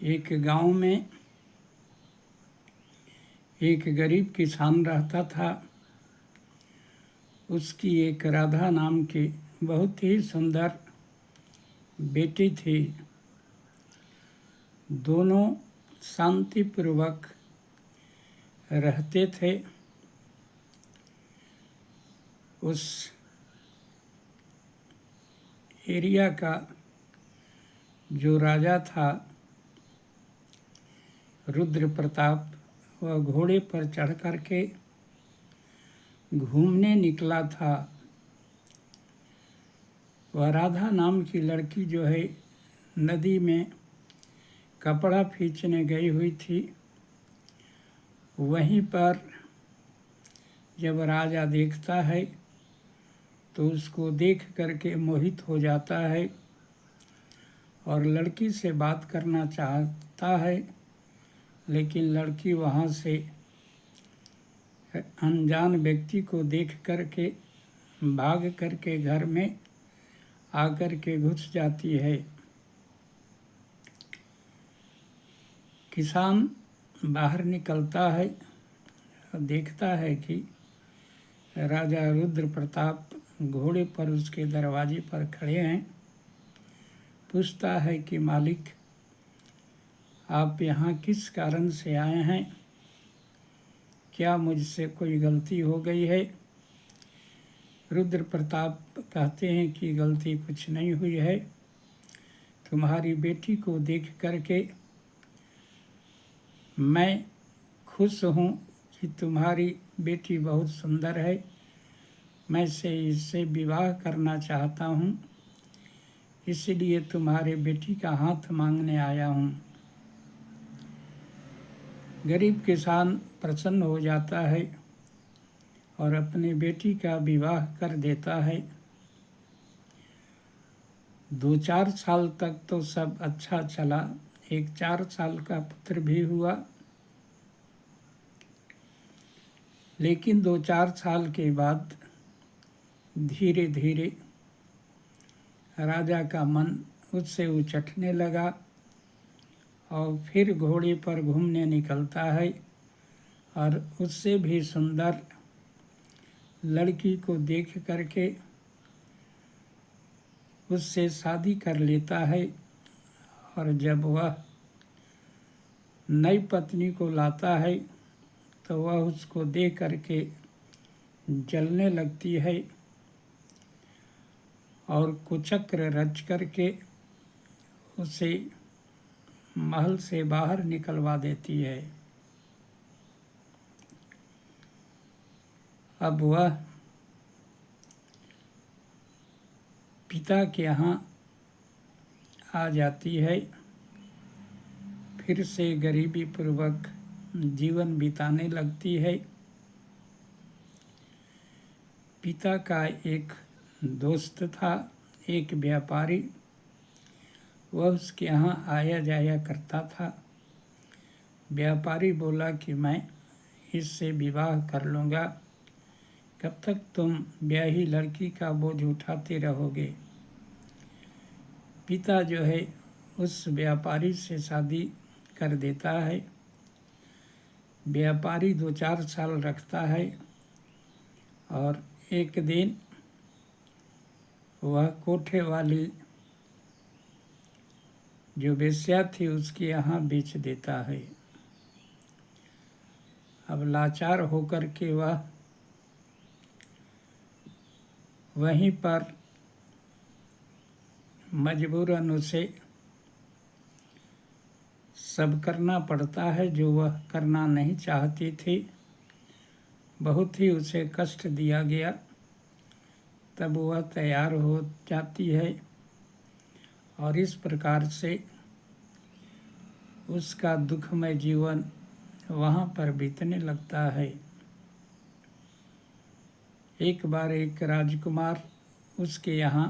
एक गांव में एक गरीब किसान रहता था। उसकी एक राधा नाम की बहुत ही सुंदर बेटी थी। दोनों शांतिपूर्वक रहते थे। उस एरिया का जो राजा था रुद्र प्रताप, वह घोड़े पर चढ़ कर के घूमने निकला था। वह राधा नाम की लड़की जो है नदी में कपड़ा खींचने गई हुई थी। वहीं पर जब राजा देखता है तो उसको देख करके मोहित हो जाता है और लड़की से बात करना चाहता है, लेकिन लड़की वहाँ से अनजान व्यक्ति को देख करके भाग करके घर में आकर के घुस जाती है। किसान बाहर निकलता है, देखता है कि राजा रुद्र प्रताप घोड़े पर उसके दरवाजे पर खड़े हैं। पूछता है कि मालिक, आप यहाँ किस कारण से आए हैं? क्या मुझसे कोई गलती हो गई है? रुद्र प्रताप कहते हैं कि गलती कुछ नहीं हुई है। तुम्हारी बेटी को देख करके मैं खुश हूँ कि तुम्हारी बेटी बहुत सुंदर है। मैं इससे विवाह करना चाहता हूँ, इसलिए तुम्हारे बेटी का हाथ मांगने आया हूँ। गरीब किसान प्रसन्न हो जाता है और अपनी बेटी का विवाह कर देता है। 2-4 साल तक तो सब अच्छा चला। एक 4 साल का पुत्र भी हुआ, लेकिन 2-4 साल के बाद धीरे धीरे राजा का मन उससे उचटने लगा और फिर घोड़े पर घूमने निकलता है और उससे भी सुंदर लड़की को देख करके उससे शादी कर लेता है। और जब वह नई पत्नी को लाता है तो वह उसको देख करके जलने लगती है और कुचक्र रच करके उसे महल से बाहर निकलवा देती है। अब वह पिता के यहाँ आ जाती है। फिर से गरीबी पूर्वक जीवन बिताने लगती है। पिता का एक दोस्त था, एक व्यापारी, वह उसके यहाँ आया जाया करता था। व्यापारी बोला कि मैं इससे विवाह कर लूँगा, कब तक तुम ब्याही लड़की का बोझ उठाते रहोगे। पिता जो है उस व्यापारी से शादी कर देता है। व्यापारी 2-4 साल रखता है और एक दिन वह कोठे वाली जो वेश्या थी उसके यहाँ बेच देता है। अब लाचार होकर के वह वहीं पर मजबूरन उसे सब करना पड़ता है जो वह करना नहीं चाहती थी। बहुत ही उसे कष्ट दिया गया। तब वह तैयार हो जाती है और इस प्रकार से उसका दुखमय जीवन वहाँ पर बीतने लगता है। एक बार एक राजकुमार उसके यहाँ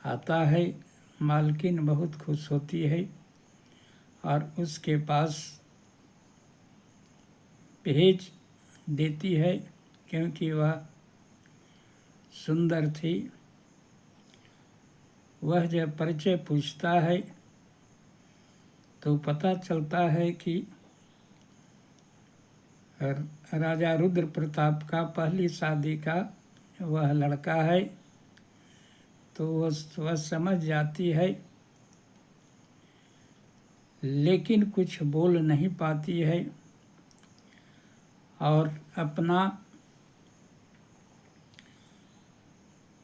आता है। मालकिन बहुत खुश होती है और उसके पास भेज देती है, क्योंकि वह सुंदर थी। वह जब परिचय पूछता है तो पता चलता है कि राजा रुद्र प्रताप का पहली शादी का वह लड़का है। तो वह समझ जाती है, लेकिन कुछ बोल नहीं पाती है और अपना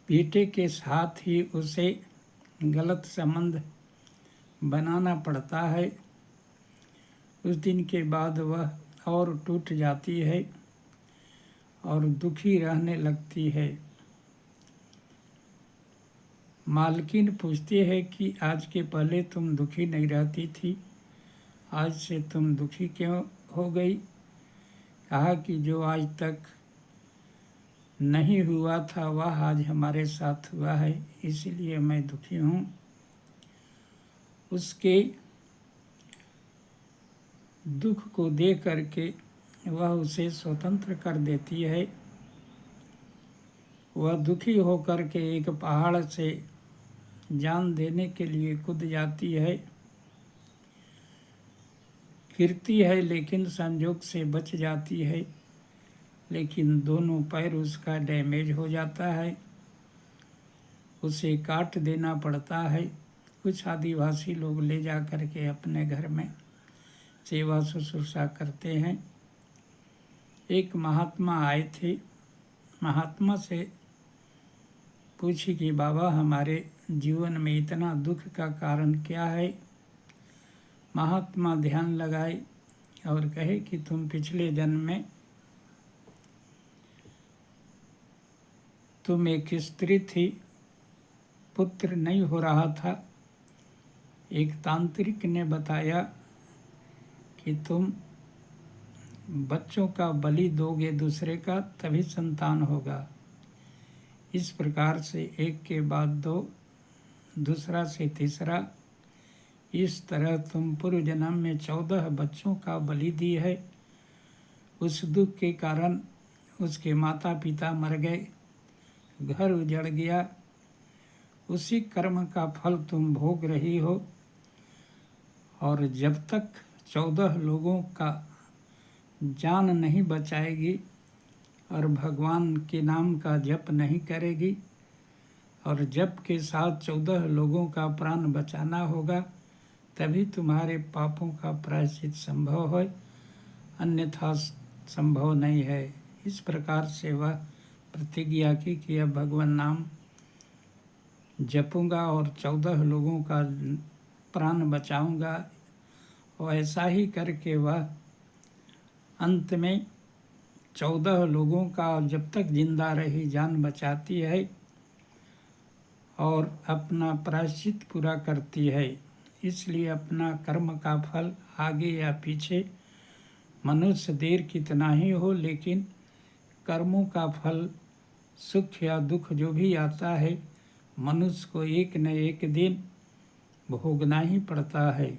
बेटे के साथ ही उसे गलत संबंध बनाना पड़ता है। उस दिन के बाद वह और टूट जाती है और दुखी रहने लगती है। मालकिन पूछती है कि आज के पहले तुम दुखी नहीं रहती थी, आज से तुम दुखी क्यों हो गई? कहा कि जो आज तक नहीं हुआ था वह आज हमारे साथ हुआ है, इसलिए मैं दुखी हूँ। उसके दुख को देख करके वह उसे स्वतंत्र कर देती है। वह दुखी होकर के एक पहाड़ से जान देने के लिए कूद जाती है, गिरती है लेकिन संजोग से बच जाती है, लेकिन दोनों पैर उसका डैमेज हो जाता है, उसे काट देना पड़ता है। कुछ आदिवासी लोग ले जा कर के अपने घर में सेवा शुश्रूषा करते हैं। एक महात्मा आए थे, महात्मा से पूछी कि बाबा हमारे जीवन में इतना दुख का कारण क्या है? महात्मा ध्यान लगाए और कहे कि तुम पिछले जन्म में तुम एक स्त्री थी, पुत्र नहीं हो रहा था। एक तांत्रिक ने बताया कि तुम बच्चों का बलि दोगे दूसरे का, तभी संतान होगा। इस प्रकार से एक के बाद दो, दूसरा से तीसरा, इस तरह तुम पूर्व जन्म में 14 बच्चों का बलि दी है। उस दुख के कारण उसके माता पिता मर गए, घर उजड़ गया। उसी कर्म का फल तुम भोग रही हो और जब तक 14 लोगों का जान नहीं बचाएगी और भगवान के नाम का जप नहीं करेगी और जप के साथ 14 लोगों का प्राण बचाना होगा, तभी तुम्हारे पापों का प्रायश्चित संभव है, अन्यथा संभव नहीं है। इस प्रकार से वह प्रतिज्ञा की कि अब भगवान नाम जपूंगा और 14 लोगों का प्राण बचाऊंगा। वैसा ही करके वह अंत में 14 लोगों का जब तक जिंदा रही जान बचाती है और अपना प्रायश्चित पूरा करती है। इसलिए अपना कर्म का फल आगे या पीछे मनुष्य देर कितना ही हो, लेकिन कर्मों का फल सुख या दुख जो भी आता है मनुष्य को एक न एक दिन भोगना ही पड़ता है।